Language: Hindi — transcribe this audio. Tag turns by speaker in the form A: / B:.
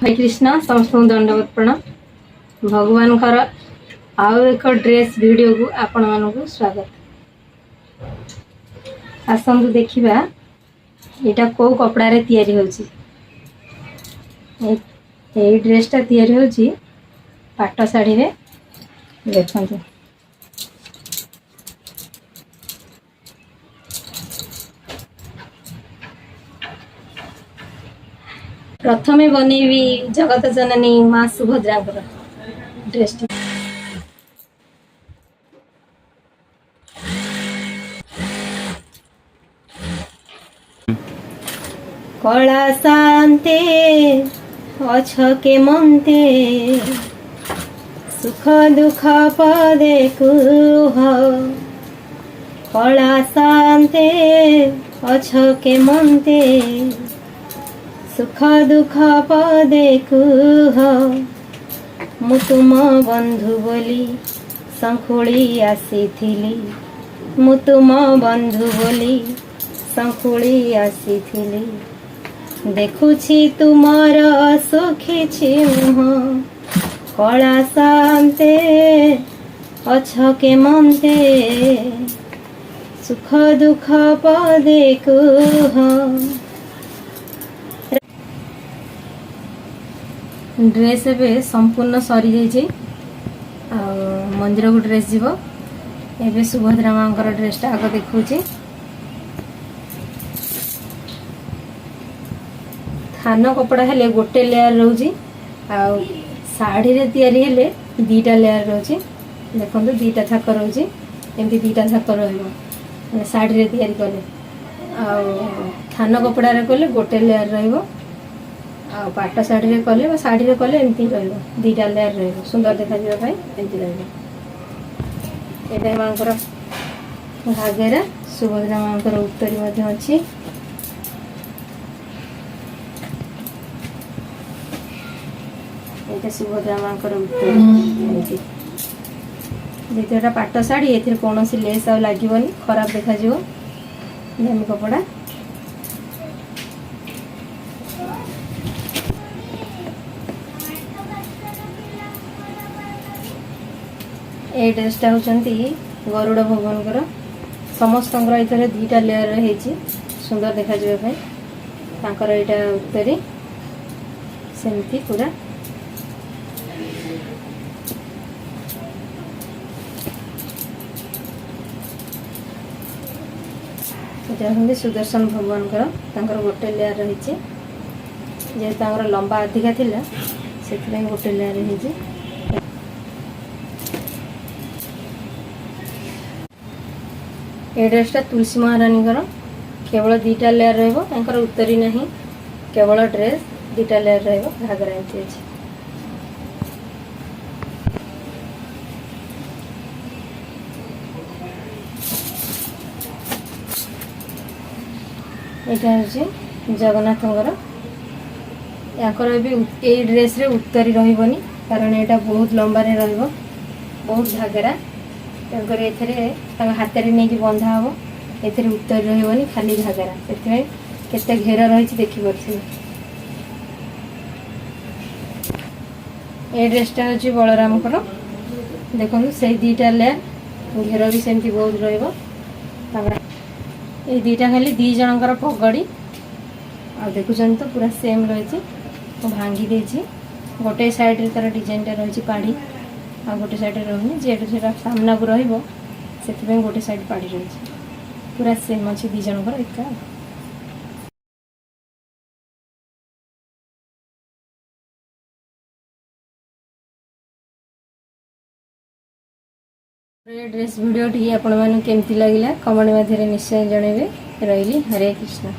A: हरे कृष्णा समस्त दंडवत प्रणाम। भगवान आउ एक ड्रेस वीडियो को आपण मानक स्वागत। आसंतु देखिबा एटा को कपड़ा रे तयारी होची। ए ड्रेसटा तयारी होची पाट साड़ी रे। देखंतु प्रथमे बनेबी जगत जननी माँ सुभद्रा ड्रेस टी। कला शांते अछ के मनते सुख दुख पदे कुह। कला शांते अछ के मनते सुख दुख पदे कुह। मु तुम बंधु बोली संखुड़ी आसीथिली। मु तुम बंधु बोली संखुड़ी आसीथिली। देखुछि तुमर सुखी मुह। कला शांते अछ के मनते सुख दुख पदे कुह। ड्रेस एबे संपूर्ण सरी जाइए। मंदिर को ड्रेस जीव एबे सुभद्रा माँ ड्रेसटा आग देखुची। थान कपड़ा हेले गोटे लेयर रोची साड़ी रे तैयारी हेले दीटा लेयर रोची। देखो दीटा थाक रोची एमती दीटा थाक रही साड़ी रे तैयारी कले। थान कपड़ा रे कले गोटे लेयर रहिबो। पाट साड़ी रे कले साड़ी रे कले एमती रहिबो दीटा लेयर रहिबो सुंदर देखा जिबा पई एमती रहिबो। एटा मांकर घाघरा सुभद्रा मांकर उत्तरी मध्ये अछि। एटा सुभद्रा मांकर उत्तरी एमती। द्वितीयटा पाट साड़ी एथिर कोनोसी लेस आ लागिबोनी खराब देखा जिवो दामी कपड़ा। ए ड्रेसटा होचंती गरुड़ भगवानकर समस्त इधर दीटा लेयर है सुंदर देखा जाए तांकर एटा उत्तरी सेमती पूरा। एटा सुदर्शन भगवानकर तांकर गोटे लेयर रही जे तांकर लंबा अधिका थिला सेथि गोटे लेयर रही। ए ड्रेसटा तुलसी महारानी केवल दीटा लेयर रही उत्तरी नहीं केवल ड्रेस दीटा लेयर रही घाघरा एमती अच्छे। यहाँ हूँ जगन्नाथ याकर भी ए ड्रेस रे उत्तरी रही कारण यहाँ बहुत लंबा रे रही बहुत घाघरा हाथ में नहीं बंधा हम ए उत्तर रही खाली घाघरा से घेर रही देखिपे। ए ड्रेसटा हूँ बलराम देखो से दीटा लेयर घेर भी सेमती बहुत रही दीटा खाली दी जनकर पगड़ी आ देखुं तो पूरा सेम रही भांगी देछि। गोटे साइड रे तार डिजाइनटा रही पाड़ी आ गोटे साइड रही जेटू से सामना को रही गोटे साइड पाड़ी रही पूरा सेम अच्छी दी जनकर एका। ड्रेस वीडियो टी आपण माने केमती लागिला कमेंट मध्यरे निश्चय जणेबे। रहिली हरे कृष्ण।